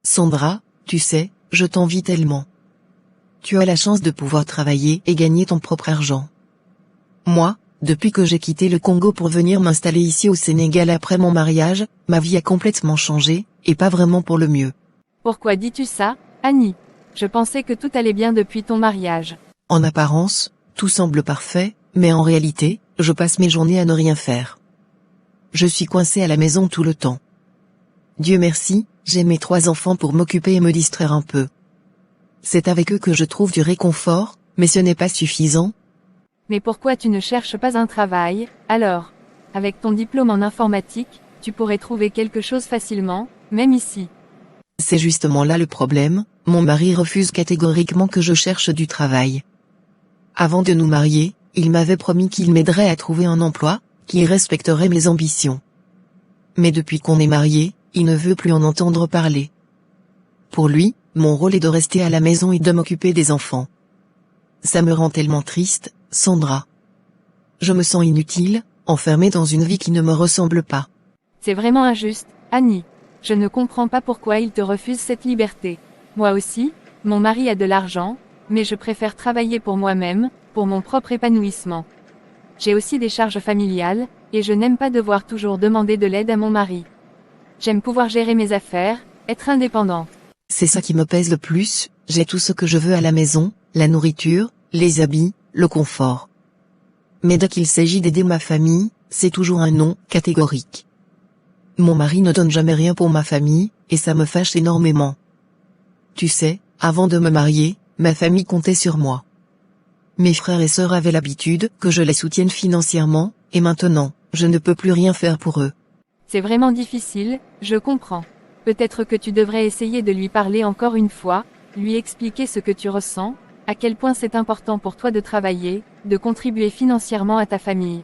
Sandra, tu sais, je t'envie tellement. Tu as la chance de pouvoir travailler et gagner ton propre argent. Moi, depuis que j'ai quitté le Congo pour venir m'installer ici au Sénégal après mon mariage, ma vie a complètement changé, et pas vraiment pour le mieux. Pourquoi dis-tu ça, Annie? Je pensais que tout allait bien depuis ton mariage. En apparence, tout semble parfait, mais en réalité, je passe mes journées à ne rien faire. Je suis coincée à la maison tout le temps. Dieu merci, j'ai mes 3 enfants pour m'occuper et me distraire un peu. C'est avec eux que je trouve du réconfort, mais ce n'est pas suffisant. Mais pourquoi tu ne cherches pas un travail, alors? Avec ton diplôme en informatique, tu pourrais trouver quelque chose facilement, même ici. C'est justement là le problème, mon mari refuse catégoriquement que je cherche du travail. Avant de nous marier, il m'avait promis qu'il m'aiderait à trouver un emploi, qu'il respecterait mes ambitions. Mais depuis qu'on est mariés, il ne veut plus en entendre parler. Pour lui, mon rôle est de rester à la maison et de m'occuper des enfants. Ça me rend tellement triste, Sandra. Je me sens inutile, enfermée dans une vie qui ne me ressemble pas. C'est vraiment injuste, Annie. Je ne comprends pas pourquoi il te refuse cette liberté. Moi aussi, mon mari a de l'argent, mais je préfère travailler pour moi-même, pour mon propre épanouissement. J'ai aussi des charges familiales, et je n'aime pas devoir toujours demander de l'aide à mon mari. J'aime pouvoir gérer mes affaires, être indépendante. C'est ça qui me pèse le plus, j'ai tout ce que je veux à la maison, la nourriture, les habits, le confort. Mais dès qu'il s'agit d'aider ma famille, c'est toujours un non catégorique. Mon mari ne donne jamais rien pour ma famille, et ça me fâche énormément. Tu sais, avant de me marier, ma famille comptait sur moi. Mes frères et sœurs avaient l'habitude que je les soutienne financièrement, et maintenant, je ne peux plus rien faire pour eux. C'est vraiment difficile, je comprends. Peut-être que tu devrais essayer de lui parler encore une fois, lui expliquer ce que tu ressens, à quel point c'est important pour toi de travailler, de contribuer financièrement à ta famille.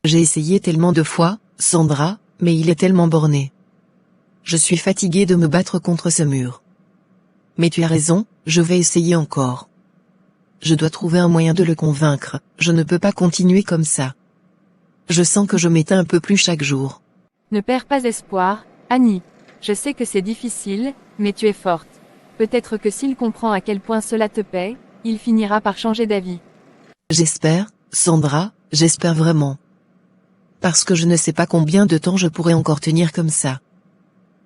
J'ai essayé tellement de fois, Sandra, mais il est tellement borné. Je suis fatiguée de me battre contre ce mur. Mais tu as raison, je vais essayer encore. Je dois trouver un moyen de le convaincre, je ne peux pas continuer comme ça. Je sens que je m'éteins un peu plus chaque jour. Ne perds pas espoir, Annie. Je sais que c'est difficile, mais tu es forte. Peut-être que s'il comprend à quel point cela te paie, il finira par changer d'avis. J'espère, Sandra, j'espère vraiment. Parce que je ne sais pas combien de temps je pourrai encore tenir comme ça.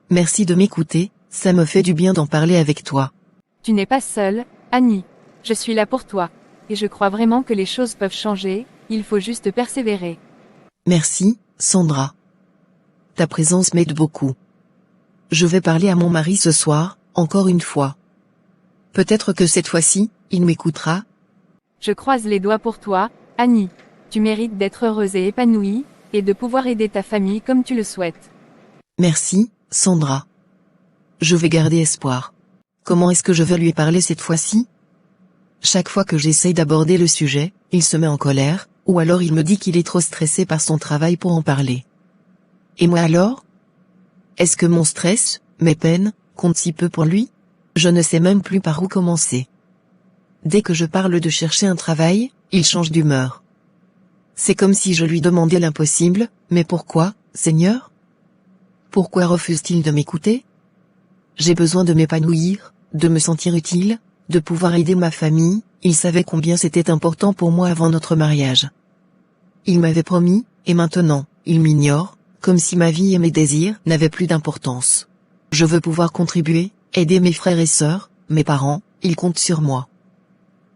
Merci de m'écouter, ça me fait du bien d'en parler avec toi. Tu n'es pas seule, Annie. Je suis là pour toi. Et je crois vraiment que les choses peuvent changer, il faut juste persévérer. Merci, Sandra. Ta présence m'aide beaucoup. Je vais parler à mon mari ce soir, encore une fois. Peut-être que cette fois-ci, il m'écoutera. Je croise les doigts pour toi, Annie. Tu mérites d'être heureuse et épanouie, et de pouvoir aider ta famille comme tu le souhaites. Merci, Sandra. Je vais garder espoir. Comment est-ce que je vais lui parler cette fois-ci? Chaque fois que j'essaye d'aborder le sujet, il se met en colère, ou alors il me dit qu'il est trop stressé par son travail pour en parler. Et moi alors? Est-ce que mon stress, mes peines, comptent si peu pour lui? Je ne sais même plus par où commencer. Dès que je parle de chercher un travail, il change d'humeur. C'est comme si je lui demandais l'impossible, mais pourquoi, Seigneur? Pourquoi refuse-t-il de m'écouter? J'ai besoin de m'épanouir, de me sentir utile, de pouvoir aider ma famille, il savait combien c'était important pour moi avant notre mariage. Il m'avait promis, et maintenant, il m'ignore, comme si ma vie et mes désirs n'avaient plus d'importance. Je veux pouvoir contribuer, aider mes frères et sœurs, mes parents, ils comptent sur moi.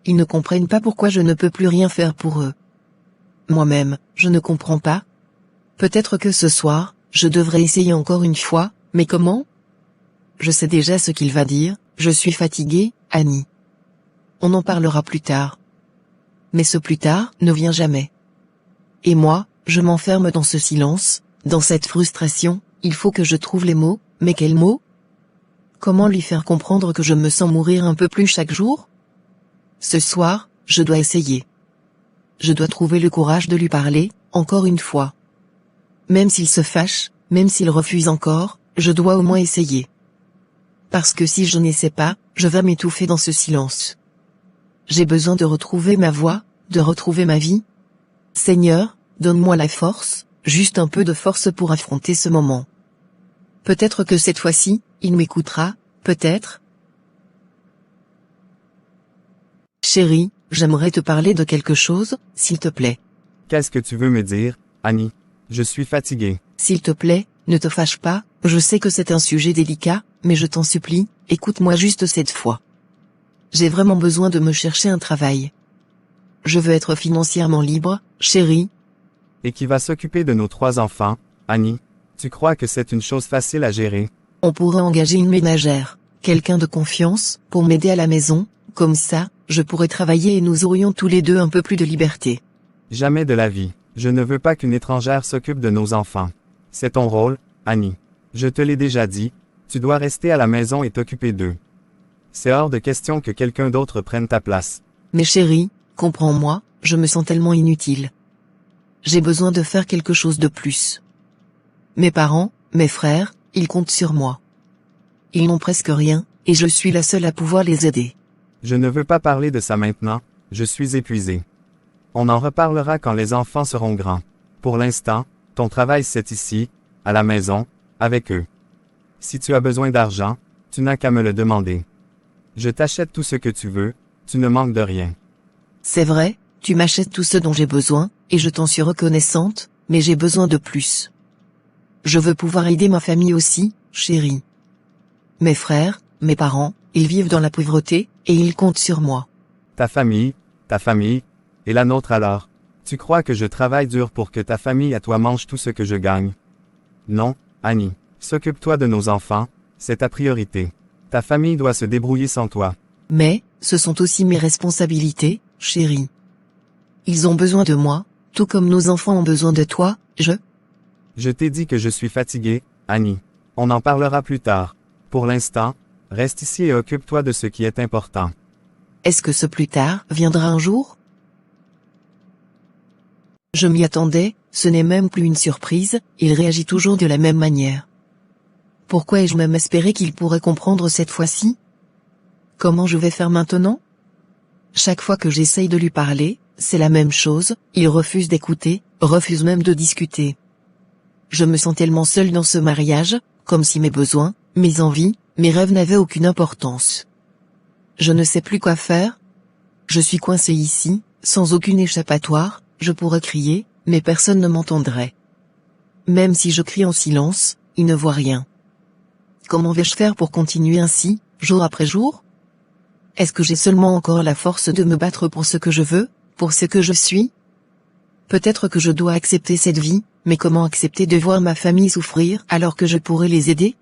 Ils ne comprennent pas pourquoi je ne peux plus rien faire pour eux. Moi-même, je ne comprends pas. Peut-être que ce soir, je devrais essayer encore une fois, mais comment? Je sais déjà ce qu'il va dire, je suis fatiguée, Annie. On en parlera plus tard. Mais ce plus tard ne vient jamais. Et moi, je m'enferme dans ce silence, dans cette frustration, il faut que je trouve les mots, mais quels mots? Comment lui faire comprendre que je me sens mourir un peu plus chaque jour? Ce soir, je dois essayer. Je dois trouver le courage de lui parler, encore une fois. Même s'il se fâche, même s'il refuse encore, je dois au moins essayer. Parce que si je n'essaie pas, je vais m'étouffer dans ce silence. J'ai besoin de retrouver ma voix, de retrouver ma vie. Seigneur, donne-moi la force, juste un peu de force pour affronter ce moment. Peut-être que cette fois-ci, il m'écoutera, peut-être? Chérie, j'aimerais te parler de quelque chose, s'il te plaît. Qu'est-ce que tu veux me dire, Annie? Je suis fatigué. S'il te plaît, ne te fâche pas, je sais que c'est un sujet délicat, mais je t'en supplie, écoute-moi juste cette fois. J'ai vraiment besoin de me chercher un travail. Je veux être financièrement libre, chérie. Et qui va s'occuper de nos 3 enfants, Annie? Tu crois que c'est une chose facile à gérer? On pourrait engager une ménagère, quelqu'un de confiance, pour m'aider à la maison, comme ça, je pourrais travailler et nous aurions tous les deux un peu plus de liberté. Jamais de la vie. Je ne veux pas qu'une étrangère s'occupe de nos enfants. C'est ton rôle, Annie. Je te l'ai déjà dit, tu dois rester à la maison et t'occuper d'eux. C'est hors de question que quelqu'un d'autre prenne ta place. Mais chérie, comprends-moi, je me sens tellement inutile. J'ai besoin de faire quelque chose de plus. Mes parents, mes frères, ils comptent sur moi. Ils n'ont presque rien, et je suis la seule à pouvoir les aider. Je ne veux pas parler de ça maintenant, je suis épuisé. On en reparlera quand les enfants seront grands. Pour l'instant, ton travail c'est ici, à la maison, avec eux. Si tu as besoin d'argent, tu n'as qu'à me le demander. Je t'achète tout ce que tu veux, tu ne manques de rien. C'est vrai, tu m'achètes tout ce dont j'ai besoin, et je t'en suis reconnaissante, mais j'ai besoin de plus. Je veux pouvoir aider ma famille aussi, chérie. Mes frères, mes parents, ils vivent dans la pauvreté, et ils comptent sur moi. Ta famille, et la nôtre alors. Tu crois que je travaille dur pour que ta famille à toi mange tout ce que je gagne? Non, Annie. S'occupe-toi de nos enfants, c'est ta priorité. Ta famille doit se débrouiller sans toi. Mais, ce sont aussi mes responsabilités, chérie. Ils ont besoin de moi, tout comme nos enfants ont besoin de toi, Je t'ai dit que je suis fatigué, Annie. On en parlera plus tard. Pour l'instant, reste ici et occupe-toi de ce qui est important. Est-ce que ce plus tard viendra un jour? Je m'y attendais, ce n'est même plus une surprise, il réagit toujours de la même manière. Pourquoi ai-je même espéré qu'il pourrait comprendre cette fois-ci? Comment je vais faire maintenant? Chaque fois que j'essaye de lui parler, c'est la même chose, il refuse d'écouter, refuse même de discuter. Je me sens tellement seule dans ce mariage, comme si mes besoins, mes envies, mes rêves n'avaient aucune importance. Je ne sais plus quoi faire. Je suis coincée ici, sans aucune échappatoire, je pourrais crier, mais personne ne m'entendrait. Même si je crie en silence, il ne voit rien. Comment vais-je faire pour continuer ainsi, jour après jour? Est-ce que j'ai seulement encore la force de me battre pour ce que je veux, pour ce que je suis? Peut-être que je dois accepter cette vie, mais comment accepter de voir ma famille souffrir alors que je pourrais les aider?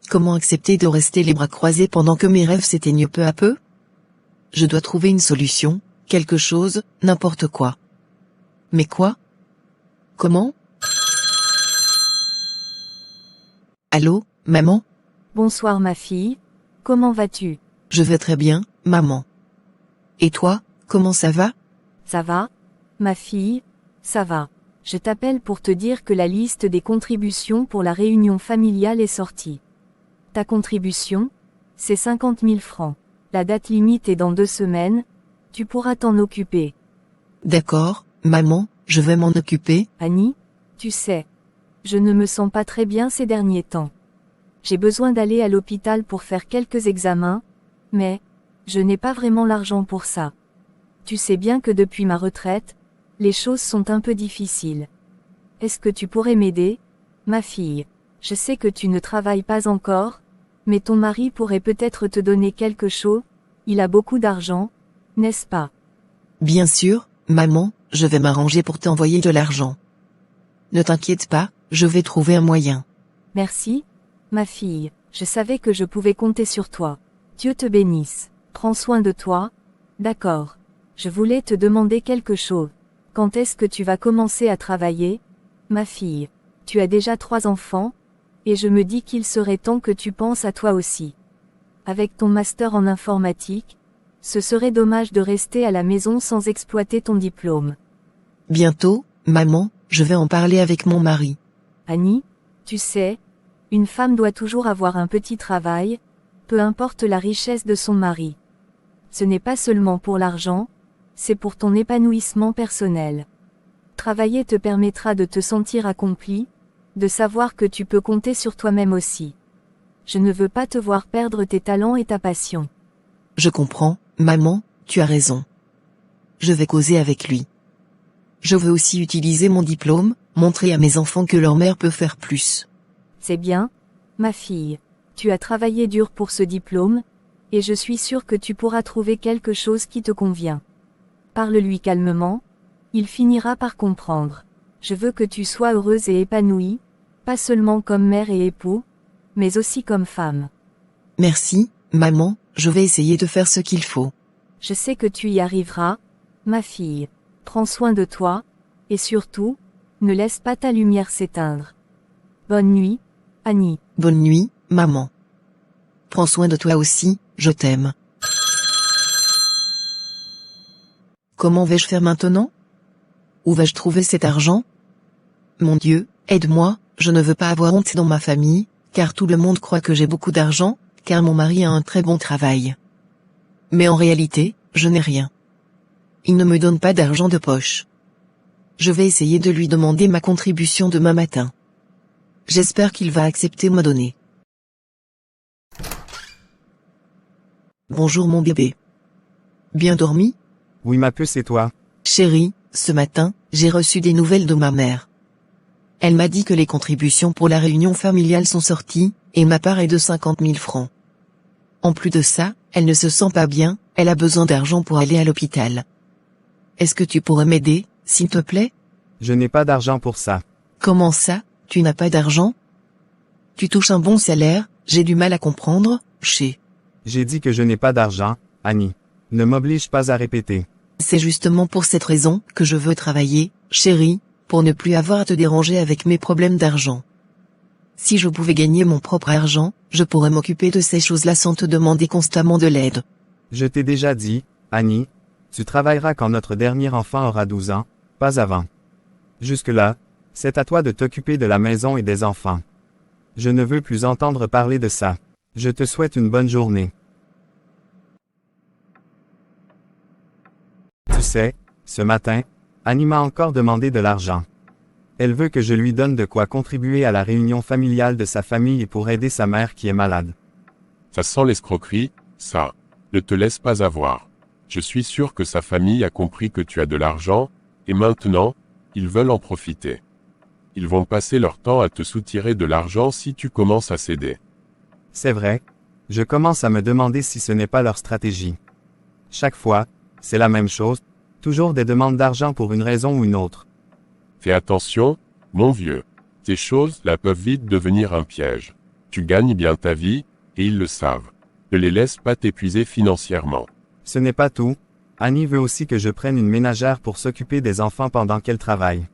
Comment accepter de rester les bras croisés pendant que mes rêves s'éteignent peu à peu? Je dois trouver une solution, quelque chose, n'importe quoi. Mais quoi? Comment? Allô, maman? Bonsoir ma fille, comment vas-tu? Je vais très bien, maman. Et toi, comment ça va? Ça va? Ma fille, ça va. Je t'appelle pour te dire que la liste des contributions pour la réunion familiale est sortie. Ta contribution? C'est 50 000 francs. La date limite est dans 2 semaines, tu pourras t'en occuper. D'accord, maman, je vais m'en occuper. Annie, tu sais, je ne me sens pas très bien ces derniers temps. J'ai besoin d'aller à l'hôpital pour faire quelques examens, mais je n'ai pas vraiment l'argent pour ça. Tu sais bien que depuis ma retraite, les choses sont un peu difficiles. Est-ce que tu pourrais m'aider, ma fille? Je sais que tu ne travailles pas encore, mais ton mari pourrait peut-être te donner quelque chose, il a beaucoup d'argent, n'est-ce pas? Bien sûr, maman, je vais m'arranger pour t'envoyer de l'argent. Ne t'inquiète pas, je vais trouver un moyen. Merci, ma fille, je savais que je pouvais compter sur toi. Dieu te bénisse. Prends soin de toi. D'accord. Je voulais te demander quelque chose. Quand est-ce que tu vas commencer à travailler, ma fille? Tu as déjà 3 enfants, et je me dis qu'il serait temps que tu penses à toi aussi. Avec ton master en informatique, ce serait dommage de rester à la maison sans exploiter ton diplôme. Bientôt, maman, je vais en parler avec mon mari. Annie, tu sais, une femme doit toujours avoir un petit travail, peu importe la richesse de son mari. Ce n'est pas seulement pour l'argent, c'est pour ton épanouissement personnel. Travailler te permettra de te sentir accompli, de savoir que tu peux compter sur toi-même aussi. Je ne veux pas te voir perdre tes talents et ta passion. Je comprends, maman, tu as raison. Je vais causer avec lui. Je veux aussi utiliser mon diplôme, montrer à mes enfants que leur mère peut faire plus. C'est bien, ma fille. Tu as travaillé dur pour ce diplôme, et je suis sûre que tu pourras trouver quelque chose qui te convient. Parle-lui calmement, il finira par comprendre. Je veux que tu sois heureuse et épanouie, pas seulement comme mère et époux, mais aussi comme femme. Merci, maman, je vais essayer de faire ce qu'il faut. Je sais que tu y arriveras, ma fille. Prends soin de toi, et surtout, ne laisse pas ta lumière s'éteindre. Bonne nuit, Annie. Bonne nuit, maman. Prends soin de toi aussi, je t'aime. Comment vais-je faire maintenant? Où vais-je trouver cet argent? Mon Dieu, aide-moi, je ne veux pas avoir honte dans ma famille, car tout le monde croit que j'ai beaucoup d'argent, car mon mari a un très bon travail. Mais en réalité, je n'ai rien. Il ne me donne pas d'argent de poche. Je vais essayer de lui demander ma contribution demain matin. J'espère qu'il va accepter me donner. Bonjour mon bébé. Bien dormi? Oui ma puce et toi? Chérie, ce matin, j'ai reçu des nouvelles de ma mère. Elle m'a dit que les contributions pour la réunion familiale sont sorties, et ma part est de 50 000 francs. En plus de ça, elle ne se sent pas bien, elle a besoin d'argent pour aller à l'hôpital. Est-ce que tu pourrais m'aider, s'il te plaît? Je n'ai pas d'argent pour ça. Comment ça, tu n'as pas d'argent? Tu touches un bon salaire, j'ai du mal à comprendre, J'ai dit que je n'ai pas d'argent, Annie. Ne m'oblige pas à répéter. C'est justement pour cette raison que je veux travailler, chérie, pour ne plus avoir à te déranger avec mes problèmes d'argent. Si je pouvais gagner mon propre argent, je pourrais m'occuper de ces choses-là sans te demander constamment de l'aide. Je t'ai déjà dit, Annie, tu travailleras quand notre dernier enfant aura 12 ans, pas avant. Jusque-là, c'est à toi de t'occuper de la maison et des enfants. Je ne veux plus entendre parler de ça. Je te souhaite une bonne journée. Tu sais, ce matin, Annie m'a encore demandé de l'argent. Elle veut que je lui donne de quoi contribuer à la réunion familiale de sa famille et pour aider sa mère qui est malade. Ça sent l'escroquerie, ça. Ne te laisse pas avoir. Je suis sûr que sa famille a compris que tu as de l'argent, et maintenant, ils veulent en profiter. Ils vont passer leur temps à te soutirer de l'argent si tu commences à céder. C'est vrai, je commence à me demander si ce n'est pas leur stratégie. Chaque fois, c'est la même chose, toujours des demandes d'argent pour une raison ou une autre. Fais attention, mon vieux. Ces choses-là peuvent vite devenir un piège. Tu gagnes bien ta vie, et ils le savent. Ne les laisse pas t'épuiser financièrement. Ce n'est pas tout, Annie veut aussi que je prenne une ménagère pour s'occuper des enfants pendant qu'elle travaille.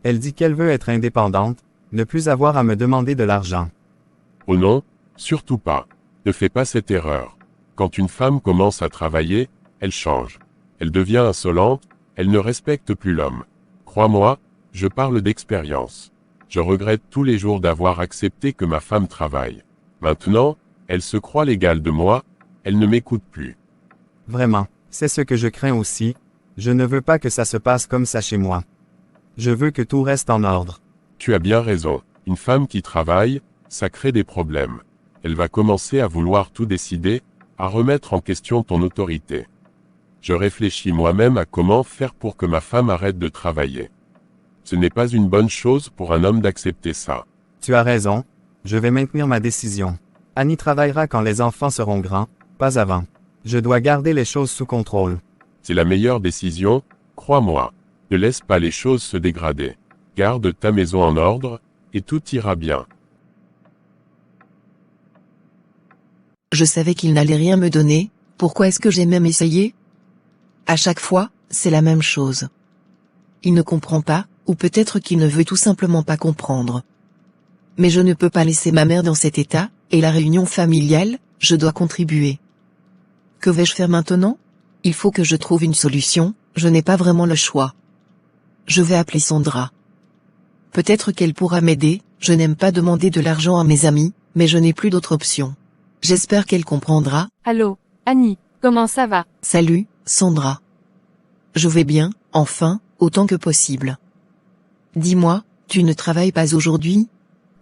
Elle dit qu'elle veut être indépendante, ne plus avoir à me demander de l'argent. Oh non, surtout pas. Ne fais pas cette erreur. Quand une femme commence à travailler, elle change. Elle devient insolente, elle ne respecte plus l'homme. Crois-moi, je parle d'expérience. Je regrette tous les jours d'avoir accepté que ma femme travaille. Maintenant, elle se croit l'égale de moi, elle ne m'écoute plus. Vraiment, c'est ce que je crains aussi, je ne veux pas que ça se passe comme ça chez moi. Je veux que tout reste en ordre. Tu as bien raison, une femme qui travaille, ça crée des problèmes. Elle va commencer à vouloir tout décider, à remettre en question ton autorité. Je réfléchis moi-même à comment faire pour que ma femme arrête de travailler. Ce n'est pas une bonne chose pour un homme d'accepter ça. Tu as raison, je vais maintenir ma décision. Annie travaillera quand les enfants seront grands, pas avant. Je dois garder les choses sous contrôle. C'est la meilleure décision, crois-moi. Ne laisse pas les choses se dégrader. Garde ta maison en ordre, et tout ira bien. Je savais qu'il n'allait rien me donner, pourquoi est-ce que j'ai même essayé? À chaque fois, c'est la même chose. Il ne comprend pas, ou peut-être qu'il ne veut tout simplement pas comprendre. Mais je ne peux pas laisser ma mère dans cet état, et la réunion familiale, je dois contribuer. Que vais-je faire maintenant? Il faut que je trouve une solution, je n'ai pas vraiment le choix. Je vais appeler Sandra. Peut-être qu'elle pourra m'aider, je n'aime pas demander de l'argent à mes amis, mais je n'ai plus d'autre option. J'espère qu'elle comprendra. Allô, Annie, comment ça va? Salut, Sandra. Je vais bien, enfin, autant que possible. Dis-moi, tu ne travailles pas aujourd'hui?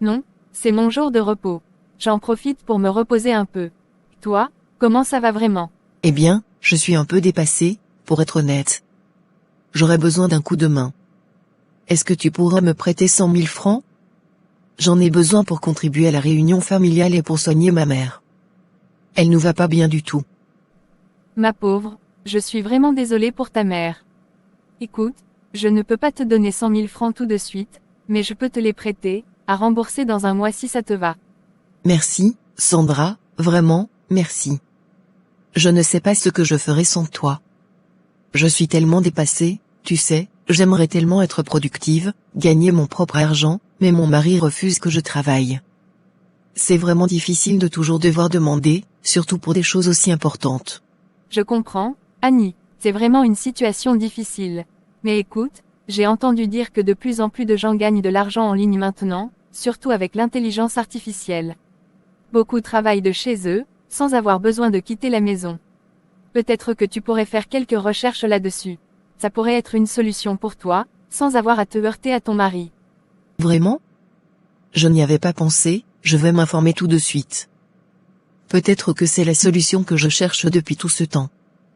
Non, c'est mon jour de repos. J'en profite pour me reposer un peu. Toi, comment ça va vraiment? Eh bien, je suis un peu dépassée, pour être honnête. J'aurais besoin d'un coup de main. Est-ce que tu pourras me prêter 100 000 francs? J'en ai besoin pour contribuer à la réunion familiale et pour soigner ma mère. Elle ne va pas bien du tout. Ma pauvre, je suis vraiment désolée pour ta mère. Écoute, je ne peux pas te donner 100 000 francs tout de suite, mais je peux te les prêter, à rembourser dans un mois si ça te va. Merci, Sandra, vraiment, merci. Je ne sais pas ce que je ferais sans toi. Je suis tellement dépassée, tu sais, j'aimerais tellement être productive, gagner mon propre argent, mais mon mari refuse que je travaille. C'est vraiment difficile de toujours devoir demander, surtout pour des choses aussi importantes. Je comprends, Annie, c'est vraiment une situation difficile. Mais écoute, j'ai entendu dire que de plus en plus de gens gagnent de l'argent en ligne maintenant, surtout avec l'intelligence artificielle. Beaucoup travaillent de chez eux, sans avoir besoin de quitter la maison. Peut-être que tu pourrais faire quelques recherches là-dessus. Ça pourrait être une solution pour toi, sans avoir à te heurter à ton mari. Vraiment? Je n'y avais pas pensé, je vais m'informer tout de suite. Peut-être que c'est la solution que je cherche depuis tout ce temps.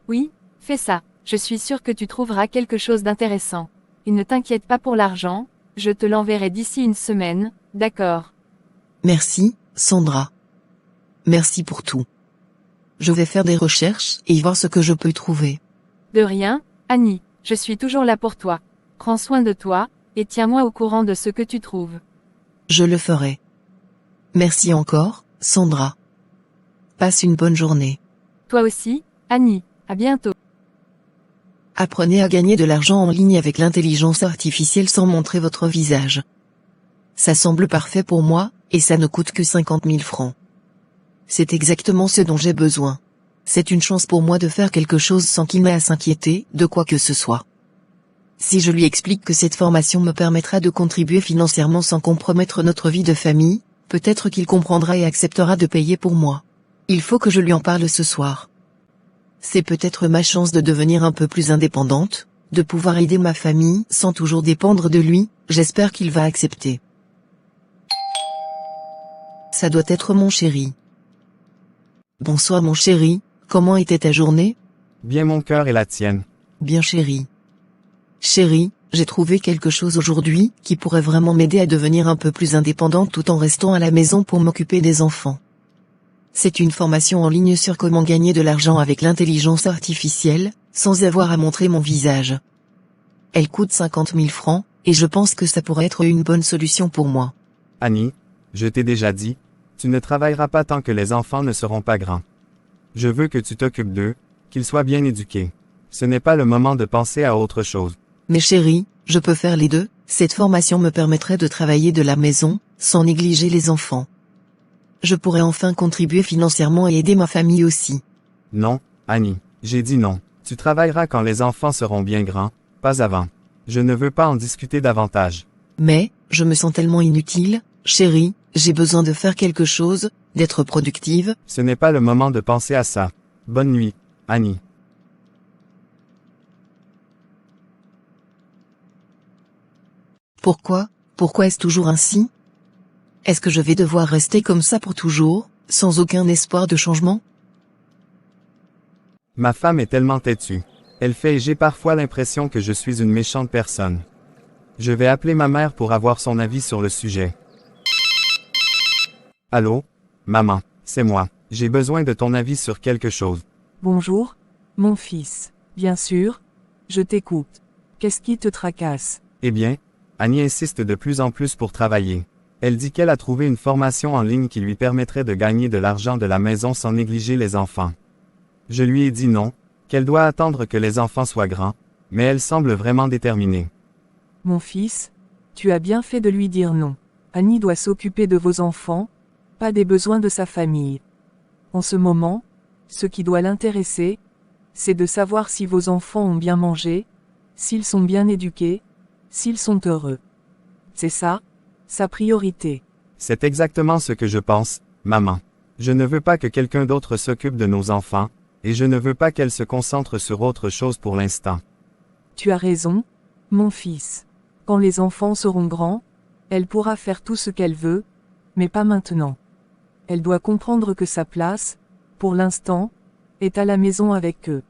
Oui, fais ça, je suis sûre que tu trouveras quelque chose d'intéressant. Et ne t'inquiète pas pour l'argent, je te l'enverrai d'ici une semaine, d'accord? Merci, Sandra. Merci pour tout. Je vais faire des recherches et voir ce que je peux trouver. De rien, Annie, je suis toujours là pour toi. Prends soin de toi, et tiens-moi au courant de ce que tu trouves. Je le ferai. Merci encore, Sandra. Passe une bonne journée. Toi aussi, Annie, à bientôt. Apprenez à gagner de l'argent en ligne avec l'intelligence artificielle sans montrer votre visage. Ça semble parfait pour moi, et ça ne coûte que 50 000 francs. C'est exactement ce dont j'ai besoin. C'est une chance pour moi de faire quelque chose sans qu'il m'ait à s'inquiéter de quoi que ce soit. Si je lui explique que cette formation me permettra de contribuer financièrement sans compromettre notre vie de famille, peut-être qu'il comprendra et acceptera de payer pour moi. Il faut que je lui en parle ce soir. C'est peut-être ma chance de devenir un peu plus indépendante, de pouvoir aider ma famille sans toujours dépendre de lui, j'espère qu'il va accepter. Ça doit être mon chéri. Bonsoir mon chéri, comment était ta journée? Bien mon cœur et la tienne. Bien chéri. Chéri, j'ai trouvé quelque chose aujourd'hui qui pourrait vraiment m'aider à devenir un peu plus indépendante tout en restant à la maison pour m'occuper des enfants. C'est une formation en ligne sur comment gagner de l'argent avec l'intelligence artificielle, sans avoir à montrer mon visage. Elle coûte 50 000 francs, et je pense que ça pourrait être une bonne solution pour moi. Annie, je t'ai déjà dit, tu ne travailleras pas tant que les enfants ne seront pas grands. Je veux que tu t'occupes d'eux, qu'ils soient bien éduqués. Ce n'est pas le moment de penser à autre chose. Mais chérie, je peux faire les deux, cette formation me permettrait de travailler de la maison, sans négliger les enfants. Je pourrais enfin contribuer financièrement et aider ma famille aussi. Non, Annie, j'ai dit non. Tu travailleras quand les enfants seront bien grands, pas avant. Je ne veux pas en discuter davantage. Mais, je me sens tellement inutile, chérie, j'ai besoin de faire quelque chose, d'être productive. Ce n'est pas le moment de penser à ça. Bonne nuit, Annie. Pourquoi est-ce toujours ainsi? Est-ce que je vais devoir rester comme ça pour toujours, sans aucun espoir de changement? Ma femme est tellement têtue. Elle fait et j'ai parfois l'impression que je suis une méchante personne. Je vais appeler ma mère pour avoir son avis sur le sujet. Allô? Maman, c'est moi. J'ai besoin de ton avis sur quelque chose. Bonjour, mon fils. Bien sûr, je t'écoute. Qu'est-ce qui te tracasse? Eh bien, Annie insiste de plus en plus pour travailler. Elle dit qu'elle a trouvé une formation en ligne qui lui permettrait de gagner de l'argent de la maison sans négliger les enfants. Je lui ai dit non, qu'elle doit attendre que les enfants soient grands, mais elle semble vraiment déterminée. Mon fils, tu as bien fait de lui dire non. Annie doit s'occuper de vos enfants, pas des besoins de sa famille. En ce moment, ce qui doit l'intéresser, c'est de savoir si vos enfants ont bien mangé, s'ils sont bien éduqués, s'ils sont heureux. C'est ça, sa priorité. C'est exactement ce que je pense, maman. Je ne veux pas que quelqu'un d'autre s'occupe de nos enfants, et je ne veux pas qu'elle se concentre sur autre chose pour l'instant. Tu as raison, mon fils. Quand les enfants seront grands, elle pourra faire tout ce qu'elle veut, mais pas maintenant. Elle doit comprendre que sa place, pour l'instant, est à la maison avec eux.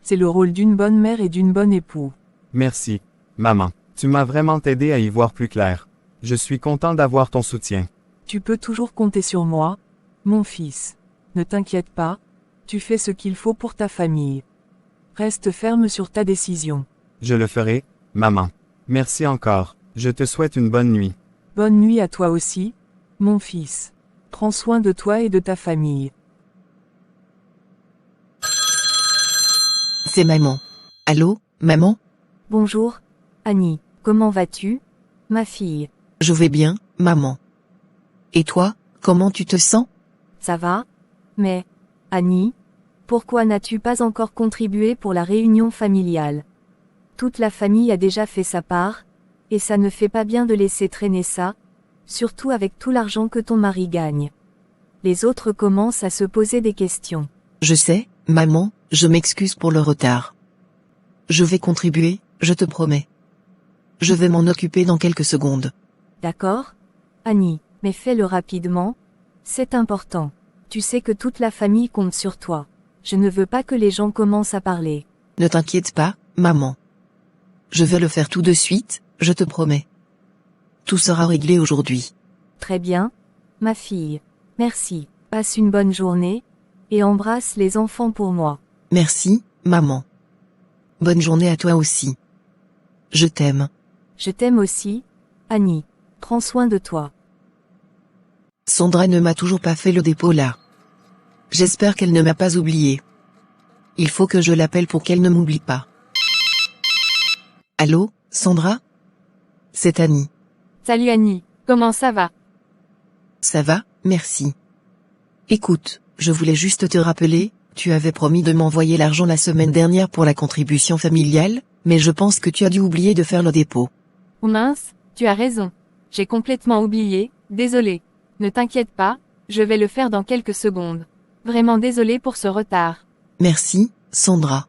C'est le rôle d'une bonne mère et d'une bonne épouse. Merci, maman. Tu m'as vraiment aidé à y voir plus clair. Je suis content d'avoir ton soutien. Tu peux toujours compter sur moi, mon fils. Ne t'inquiète pas, tu fais ce qu'il faut pour ta famille. Reste ferme sur ta décision. Je le ferai, maman. Merci encore. Je te souhaite une bonne nuit. Bonne nuit à toi aussi, mon fils. Prends soin de toi et de ta famille. C'est maman. Allô, maman? Bonjour, Annie, comment vas-tu, ma fille? Je vais bien, maman. Et toi, comment tu te sens? Ça va? Mais, Annie, pourquoi n'as-tu pas encore contribué pour la réunion familiale? Toute la famille a déjà fait sa part, et ça ne fait pas bien de laisser traîner ça, surtout avec tout l'argent que ton mari gagne. Les autres commencent à se poser des questions. Je sais, maman, je m'excuse pour le retard. Je vais contribuer, je te promets. Je vais m'en occuper dans quelques secondes. D'accord, Annie, mais fais-le rapidement, c'est important. Tu sais que toute la famille compte sur toi. Je ne veux pas que les gens commencent à parler. Ne t'inquiète pas, maman. Je vais le faire tout de suite, je te promets. Tout sera réglé aujourd'hui. Très bien, ma fille. Merci. Passe une bonne journée, et embrasse les enfants pour moi. Merci, maman. Bonne journée à toi aussi. Je t'aime. Je t'aime aussi, Annie. Prends soin de toi. Sandra ne m'a toujours pas fait le dépôt là. J'espère qu'elle ne m'a pas oublié. Il faut que je l'appelle pour qu'elle ne m'oublie pas. Allô, Sandra? C'est Annie. Salut Annie, comment ça va? Ça va, merci. Écoute, je voulais juste te rappeler, tu avais promis de m'envoyer l'argent la semaine dernière pour la contribution familiale, mais je pense que tu as dû oublier de faire le dépôt. Oh mince, tu as raison. J'ai complètement oublié, désolé. Ne t'inquiète pas, je vais le faire dans quelques secondes. Vraiment désolé pour ce retard. Merci, Sandra.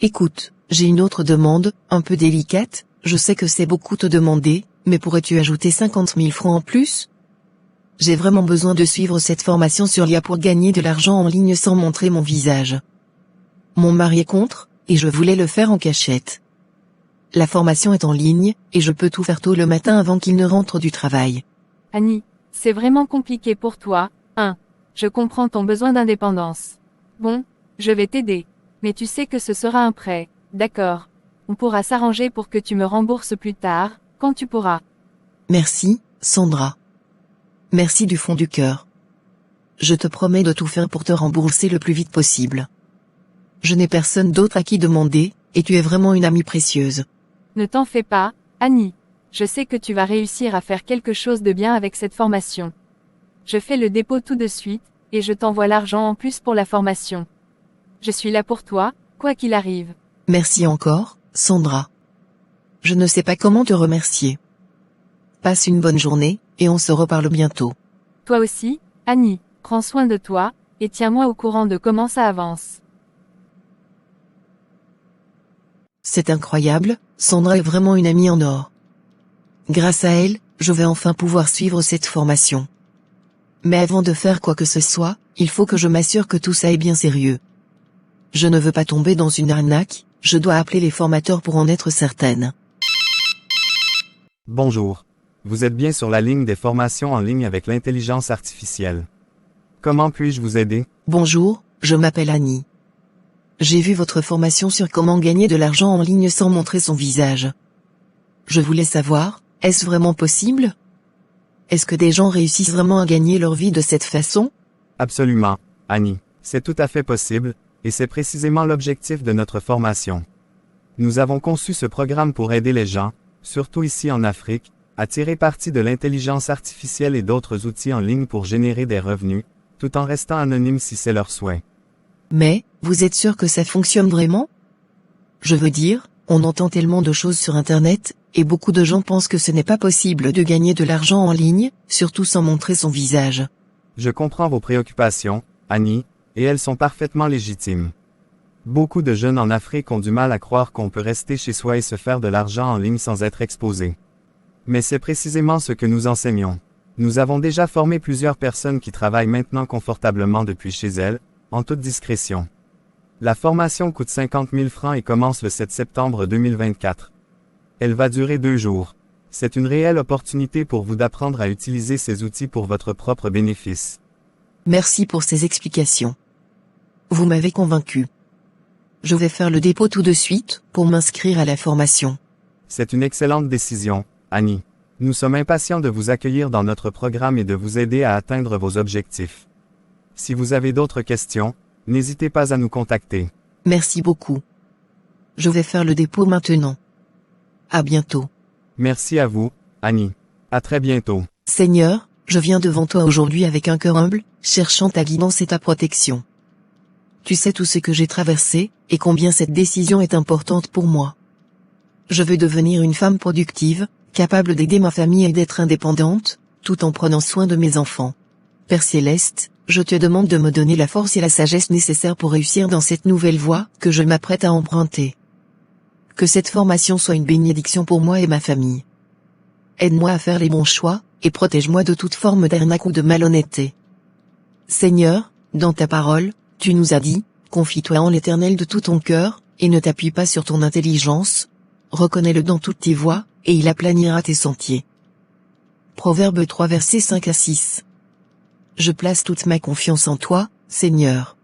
Écoute, j'ai une autre demande, un peu délicate, je sais que c'est beaucoup te demander, mais pourrais-tu ajouter 50 000 francs en plus? J'ai vraiment besoin de suivre cette formation sur l'IA pour gagner de l'argent en ligne sans montrer mon visage. Mon mari est contre, et je voulais le faire en cachette. La formation est en ligne, et je peux tout faire tôt le matin avant qu'il ne rentre du travail. Annie, c'est vraiment compliqué pour toi, hein. Je comprends ton besoin d'indépendance. Bon, je vais t'aider. Mais tu sais que ce sera un prêt, d'accord. On pourra s'arranger pour que tu me rembourses plus tard, quand tu pourras. Merci, Sandra. Merci du fond du cœur. Je te promets de tout faire pour te rembourser le plus vite possible. Je n'ai personne d'autre à qui demander, et tu es vraiment une amie précieuse. Ne t'en fais pas, Annie. Je sais que tu vas réussir à faire quelque chose de bien avec cette formation. Je fais le dépôt tout de suite, et je t'envoie l'argent en plus pour la formation. Je suis là pour toi, quoi qu'il arrive. Merci encore, Sandra. Je ne sais pas comment te remercier. Passe une bonne journée, et on se reparle bientôt. Toi aussi, Annie, prends soin de toi, et tiens-moi au courant de comment ça avance. C'est incroyable, Sandra est vraiment une amie en or. Grâce à elle, je vais enfin pouvoir suivre cette formation. Mais avant de faire quoi que ce soit, il faut que je m'assure que tout ça est bien sérieux. Je ne veux pas tomber dans une arnaque, je dois appeler les formateurs pour en être certaine. Bonjour. Vous êtes bien sur la ligne des formations en ligne avec l'intelligence artificielle. Comment puis-je vous aider? Bonjour, je m'appelle Annie. J'ai vu votre formation sur comment gagner de l'argent en ligne sans montrer son visage. Je voulais savoir, est-ce vraiment possible? Est-ce que des gens réussissent vraiment à gagner leur vie de cette façon? Absolument, Annie. C'est tout à fait possible, et c'est précisément l'objectif de notre formation. Nous avons conçu ce programme pour aider les gens, surtout ici en Afrique, à tirer parti de l'intelligence artificielle et d'autres outils en ligne pour générer des revenus, tout en restant anonymes si c'est leur souhait. Mais, vous êtes sûr que ça fonctionne vraiment? Je veux dire, on entend tellement de choses sur Internet, et beaucoup de gens pensent que ce n'est pas possible de gagner de l'argent en ligne, surtout sans montrer son visage. Je comprends vos préoccupations, Annie, et elles sont parfaitement légitimes. Beaucoup de jeunes en Afrique ont du mal à croire qu'on peut rester chez soi et se faire de l'argent en ligne sans être exposé. Mais c'est précisément ce que nous enseignons. Nous avons déjà formé plusieurs personnes qui travaillent maintenant confortablement depuis chez elles, en toute discrétion. La formation coûte 50 000 francs et commence le 7 septembre 2024. Elle va durer 2 jours. C'est une réelle opportunité pour vous d'apprendre à utiliser ces outils pour votre propre bénéfice. Merci pour ces explications. Vous m'avez convaincu. Je vais faire le dépôt tout de suite, pour m'inscrire à la formation. C'est une excellente décision, Annie. Nous sommes impatients de vous accueillir dans notre programme et de vous aider à atteindre vos objectifs. Si vous avez d'autres questions, n'hésitez pas à nous contacter. Merci beaucoup. Je vais faire le dépôt maintenant. À bientôt. Merci à vous, Annie. À très bientôt. Seigneur, je viens devant toi aujourd'hui avec un cœur humble, cherchant ta guidance et ta protection. Tu sais tout ce que j'ai traversé, et combien cette décision est importante pour moi. Je veux devenir une femme productive, capable d'aider ma famille et d'être indépendante, tout en prenant soin de mes enfants. Père Céleste, je te demande de me donner la force et la sagesse nécessaires pour réussir dans cette nouvelle voie que je m'apprête à emprunter. Que cette formation soit une bénédiction pour moi et ma famille. Aide-moi à faire les bons choix, et protège-moi de toute forme d'arnaque ou de malhonnêteté. Seigneur, dans ta parole, tu nous as dit, confie-toi en l'Éternel de tout ton cœur, et ne t'appuie pas sur ton intelligence. Reconnais-le dans toutes tes voies, et il aplanira tes sentiers. Proverbe 3 versets 5 à 6. Je place toute ma confiance en toi, Seigneur.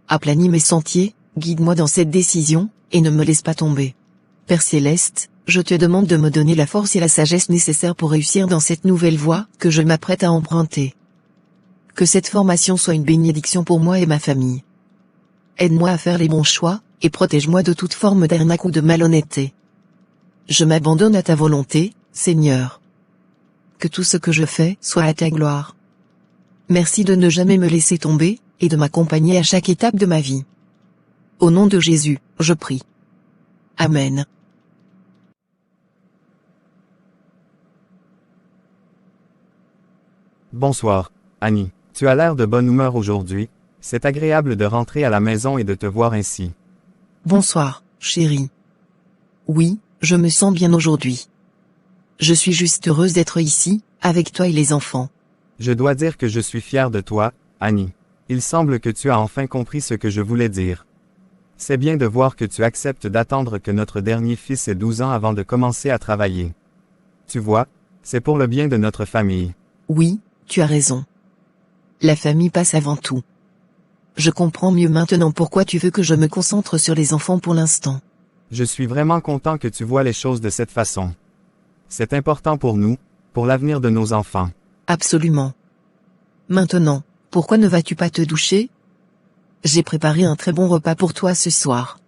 Aplanis mes sentiers, guide-moi dans cette décision, et ne me laisse pas tomber. Père Céleste, je te demande de me donner la force et la sagesse nécessaires pour réussir dans cette nouvelle voie que je m'apprête à emprunter. Que cette formation soit une bénédiction pour moi et ma famille. Aide-moi à faire les bons choix, et protège-moi de toute forme d'arnaque ou de malhonnêteté. Je m'abandonne à ta volonté, Seigneur. Que tout ce que je fais soit à ta gloire. Merci de ne jamais me laisser tomber, et de m'accompagner à chaque étape de ma vie. Au nom de Jésus, je prie. Amen. Bonsoir, Annie. Tu as l'air de bonne humeur aujourd'hui. C'est agréable de rentrer à la maison et de te voir ainsi. Bonsoir, chérie. Oui, je me sens bien aujourd'hui. Je suis juste heureuse d'être ici, avec toi et les enfants. Je dois dire que je suis fier de toi, Annie. Il semble que tu as enfin compris ce que je voulais dire. C'est bien de voir que tu acceptes d'attendre que notre dernier fils ait 12 ans avant de commencer à travailler. Tu vois, c'est pour le bien de notre famille. Oui, tu as raison. La famille passe avant tout. Je comprends mieux maintenant pourquoi tu veux que je me concentre sur les enfants pour l'instant. Je suis vraiment content que tu vois les choses de cette façon. C'est important pour nous, pour l'avenir de nos enfants. Absolument. Maintenant, pourquoi ne vas-tu pas te doucher? J'ai préparé un très bon repas pour toi ce soir.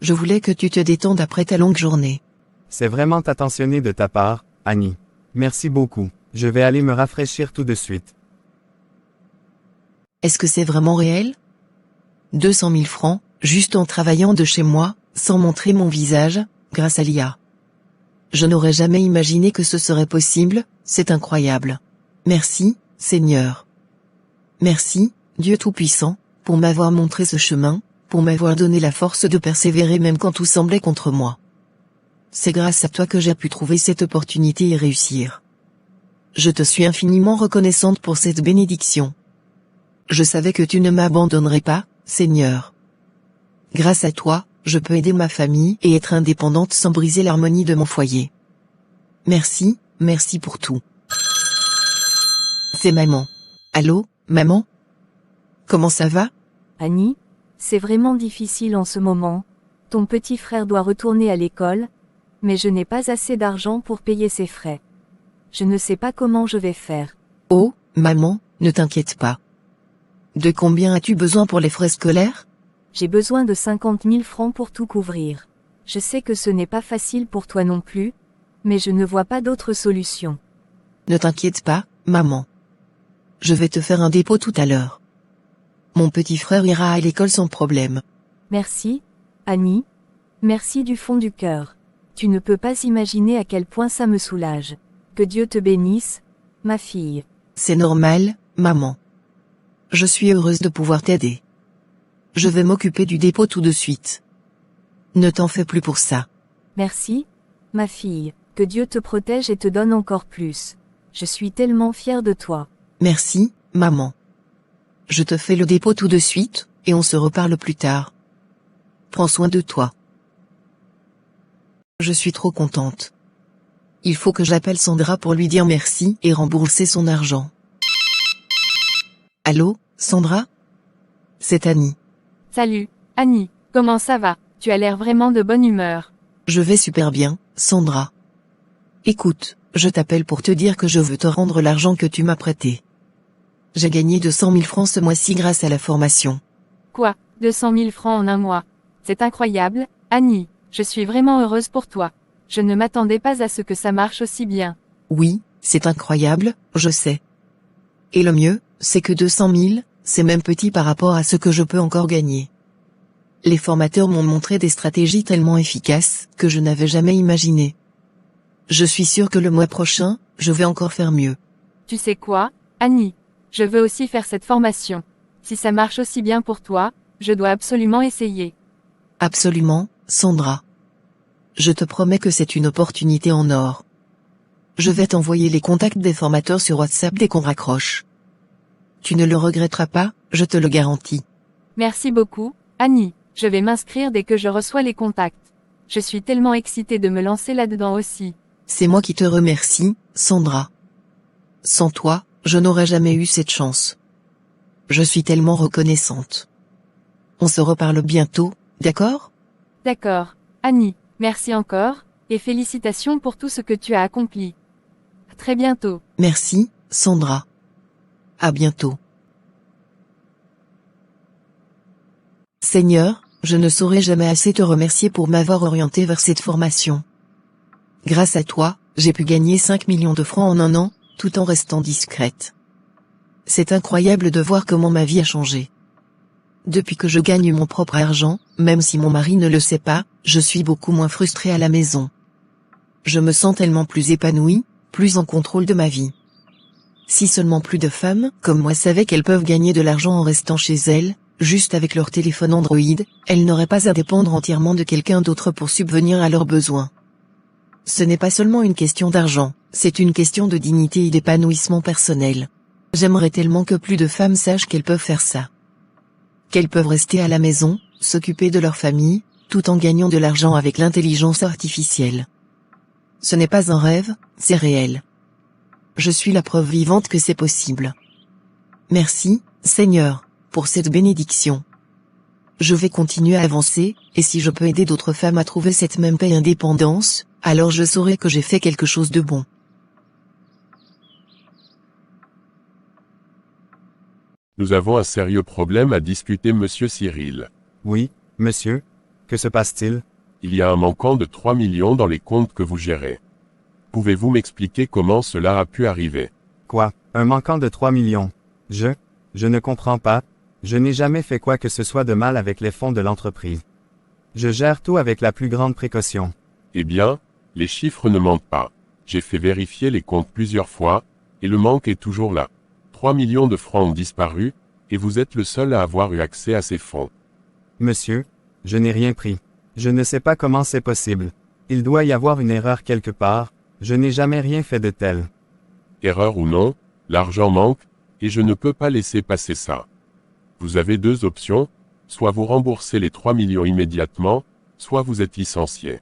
Je voulais que tu te détendes après ta longue journée. C'est vraiment attentionné de ta part, Annie. Merci beaucoup. Je vais aller me rafraîchir tout de suite. Est-ce que c'est vraiment réel? 200 000 francs, juste en travaillant de chez moi, sans montrer mon visage, grâce à l'IA. Je n'aurais jamais imaginé que ce serait possible, c'est incroyable. Merci, Seigneur. Merci, Dieu Tout-Puissant, pour m'avoir montré ce chemin, pour m'avoir donné la force de persévérer même quand tout semblait contre moi. C'est grâce à toi que j'ai pu trouver cette opportunité et réussir. Je te suis infiniment reconnaissante pour cette bénédiction. Je savais que tu ne m'abandonnerais pas, Seigneur. Grâce à toi, je peux aider ma famille et être indépendante sans briser l'harmonie de mon foyer. Merci, merci pour tout. C'est maman. Allô, maman? Comment ça va? Annie, c'est vraiment difficile en ce moment. Ton petit frère doit retourner à l'école, mais je n'ai pas assez d'argent pour payer ses frais. Je ne sais pas comment je vais faire. Oh, maman, ne t'inquiète pas. De combien as-tu besoin pour les frais scolaires? J'ai besoin de 50 000 francs pour tout couvrir. Je sais que ce n'est pas facile pour toi non plus, mais je ne vois pas d'autre solution. Ne t'inquiète pas, maman. Je vais te faire un dépôt tout à l'heure. Mon petit frère ira à l'école sans problème. Merci, Annie. Merci du fond du cœur. Tu ne peux pas imaginer à quel point ça me soulage. Que Dieu te bénisse, ma fille. C'est normal, maman. Je suis heureuse de pouvoir t'aider. Je vais m'occuper du dépôt tout de suite. Ne t'en fais plus pour ça. Merci, ma fille. Que Dieu te protège et te donne encore plus. Je suis tellement fière de toi. Merci, maman. Je te fais le dépôt tout de suite, et on se reparle plus tard. Prends soin de toi. Je suis trop contente. Il faut que j'appelle Sandra pour lui dire merci et rembourser son argent. Allô, Sandra? C'est Annie. Salut, Annie, comment ça va? Tu as l'air vraiment de bonne humeur. Je vais super bien, Sandra. Écoute, je t'appelle pour te dire que je veux te rendre l'argent que tu m'as prêté. J'ai gagné 200 000 francs ce mois-ci grâce à la formation. Quoi, 200 000 francs en un mois? C'est incroyable, Annie, je suis vraiment heureuse pour toi. Je ne m'attendais pas à ce que ça marche aussi bien. Oui, c'est incroyable, je sais. Et le mieux, c'est que 200 000, c'est même petit par rapport à ce que je peux encore gagner. Les formateurs m'ont montré des stratégies tellement efficaces que je n'avais jamais imaginé. Je suis sûre que le mois prochain, je vais encore faire mieux. Tu sais quoi, Annie? Je veux aussi faire cette formation. Si ça marche aussi bien pour toi, je dois absolument essayer. Absolument, Sandra. Je te promets que c'est une opportunité en or. Je vais t'envoyer les contacts des formateurs sur WhatsApp dès qu'on raccroche. Tu ne le regretteras pas, je te le garantis. Merci beaucoup, Annie. Je vais m'inscrire dès que je reçois les contacts. Je suis tellement excitée de me lancer là-dedans aussi. C'est moi qui te remercie, Sandra. Sans toi, je n'aurais jamais eu cette chance. Je suis tellement reconnaissante. On se reparle bientôt, d'accord? D'accord, Annie, merci encore, et félicitations pour tout ce que tu as accompli. À très bientôt. Merci, Sandra. À bientôt. Seigneur, je ne saurais jamais assez te remercier pour m'avoir orienté vers cette formation. Grâce à toi, j'ai pu gagner 5 millions de francs en un an, tout en restant discrète. C'est incroyable de voir comment ma vie a changé. Depuis que je gagne mon propre argent, même si mon mari ne le sait pas, je suis beaucoup moins frustrée à la maison. Je me sens tellement plus épanouie, plus en contrôle de ma vie. Si seulement plus de femmes, comme moi, savaient qu'elles peuvent gagner de l'argent en restant chez elles, juste avec leur téléphone Android, elles n'auraient pas à dépendre entièrement de quelqu'un d'autre pour subvenir à leurs besoins. Ce n'est pas seulement une question d'argent, c'est une question de dignité et d'épanouissement personnel. J'aimerais tellement que plus de femmes sachent qu'elles peuvent faire ça. Qu'elles peuvent rester à la maison, s'occuper de leur famille, tout en gagnant de l'argent avec l'intelligence artificielle. Ce n'est pas un rêve, c'est réel. Je suis la preuve vivante que c'est possible. Merci, Seigneur, pour cette bénédiction. Je vais continuer à avancer, et si je peux aider d'autres femmes à trouver cette même paix et indépendance, alors je saurai que j'ai fait quelque chose de bon. Nous avons un sérieux problème à discuter, monsieur Cyril. Oui, monsieur. Que se passe-t-il? Il y a un manquant de 3 millions dans les comptes que vous gérez. Pouvez-vous m'expliquer comment cela a pu arriver? Quoi? Un manquant de 3 millions? Je ne comprends pas. Je n'ai jamais fait quoi que ce soit de mal avec les fonds de l'entreprise. Je gère tout avec la plus grande précaution. Eh bien, les chiffres ne mentent pas. J'ai fait vérifier les comptes plusieurs fois, et le manque est toujours là. 3 millions de francs ont disparu, et vous êtes le seul à avoir eu accès à ces fonds. Monsieur, je n'ai rien pris. Je ne sais pas comment c'est possible. Il doit y avoir une erreur quelque part. Je n'ai jamais rien fait de tel. Erreur ou non, l'argent manque, et je ne peux pas laisser passer ça. Vous avez deux options, soit vous remboursez les 3 millions immédiatement, soit vous êtes licencié.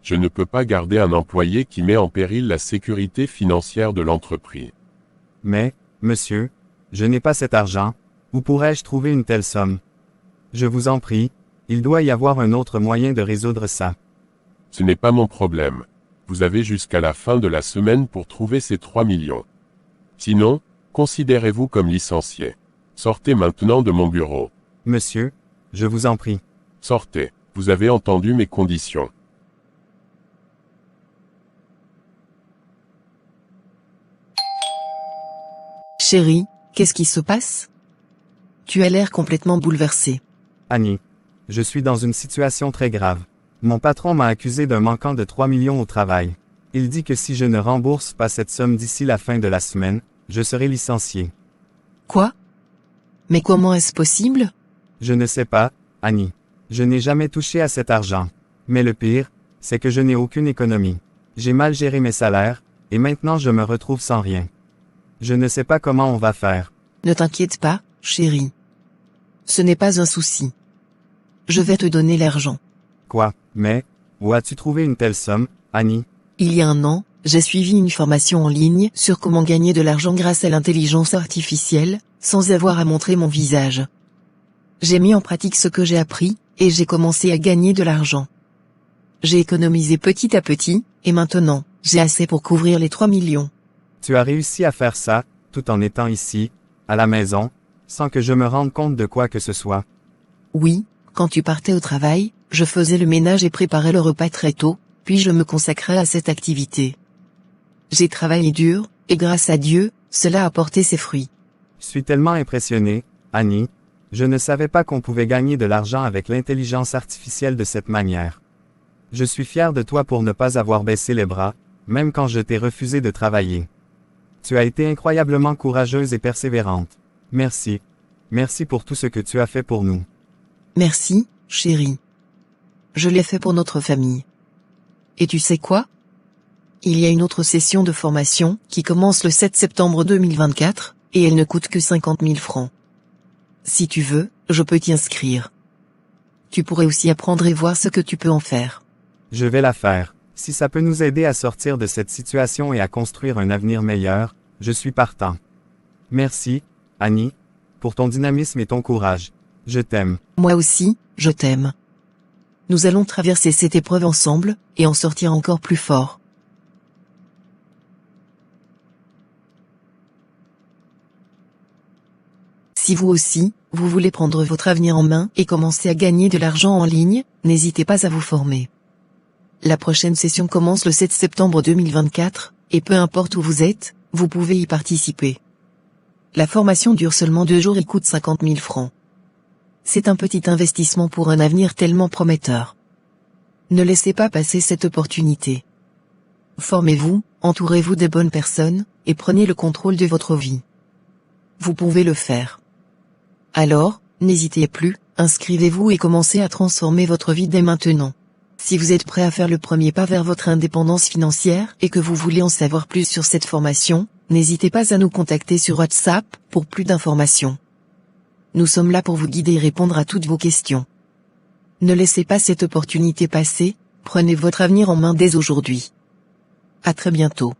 Je ne peux pas garder un employé qui met en péril la sécurité financière de l'entreprise. Mais, monsieur, je n'ai pas cet argent. Où pourrais-je trouver une telle somme? Je vous en prie, il doit y avoir un autre moyen de résoudre ça. Ce n'est pas mon problème. Vous avez jusqu'à la fin de la semaine pour trouver ces 3 millions. Sinon, considérez-vous comme licencié. Sortez maintenant de mon bureau. Monsieur, je vous en prie. Sortez, vous avez entendu mes conditions. Chérie, qu'est-ce qui se passe? Tu as l'air complètement bouleversée. Annie, je suis dans une situation très grave. Mon patron m'a accusé d'un manquant de 3 millions au travail. Il dit que si je ne rembourse pas cette somme d'ici la fin de la semaine, je serai licencié. Quoi? Mais comment est-ce possible? Je ne sais pas, Annie. Je n'ai jamais touché à cet argent. Mais le pire, c'est que je n'ai aucune économie. J'ai mal géré mes salaires, Et maintenant je me retrouve sans rien. Je ne sais pas comment on va faire. Ne t'inquiète pas, chérie. Ce n'est pas un souci. Je vais te donner l'argent. Quoi? Mais, où as-tu trouvé une telle somme, Annie? Il y a un an, j'ai suivi une formation en ligne sur comment gagner de l'argent grâce à l'intelligence artificielle, sans avoir à montrer mon visage. J'ai mis en pratique ce que j'ai appris, et j'ai commencé à gagner de l'argent. J'ai économisé petit à petit, et maintenant, j'ai assez pour couvrir les 3 millions. Tu as réussi à faire ça, tout en étant ici, à la maison, sans que je me rende compte de quoi que ce soit. Oui, quand tu partais au travail, je faisais le ménage et préparais le repas très tôt, puis je me consacrais à cette activité. J'ai travaillé dur, et grâce à Dieu, cela a porté ses fruits. Je suis tellement impressionné, Annie. Je ne savais pas qu'on pouvait gagner de l'argent avec l'intelligence artificielle de cette manière. Je suis fier de toi pour ne pas avoir baissé les bras, même quand je t'ai refusé de travailler. Tu as été incroyablement courageuse et persévérante. Merci. Merci pour tout ce que tu as fait pour nous. Merci, chérie. Je l'ai fait pour notre famille. Et tu sais quoi? Il y a une autre session de formation qui commence le 7 septembre 2024, et elle ne coûte que 50 000 francs. Si tu veux, je peux t'y inscrire. Tu pourrais aussi apprendre et voir ce que tu peux en faire. Je vais la faire. Si ça peut nous aider à sortir de cette situation et à construire un avenir meilleur, je suis partant. Merci, Annie, pour ton dynamisme et ton courage. Je t'aime. Moi aussi, je t'aime. Nous allons traverser cette épreuve ensemble, et en sortir encore plus fort. Si vous aussi, vous voulez prendre votre avenir en main et commencer à gagner de l'argent en ligne, n'hésitez pas à vous former. La prochaine session commence le 7 septembre 2024, et peu importe où vous êtes, vous pouvez y participer. La formation dure seulement 2 jours et coûte 50 000 francs. C'est un petit investissement pour un avenir tellement prometteur. Ne laissez pas passer cette opportunité. Formez-vous, entourez-vous des bonnes personnes, et prenez le contrôle de votre vie. Vous pouvez le faire. Alors, n'hésitez plus, inscrivez-vous et commencez à transformer votre vie dès maintenant. Si vous êtes prêt à faire le premier pas vers votre indépendance financière et que vous voulez en savoir plus sur cette formation, n'hésitez pas à nous contacter sur WhatsApp pour plus d'informations. Nous sommes là pour vous guider et répondre à toutes vos questions. Ne laissez pas cette opportunité passer, prenez votre avenir en main dès aujourd'hui. À très bientôt.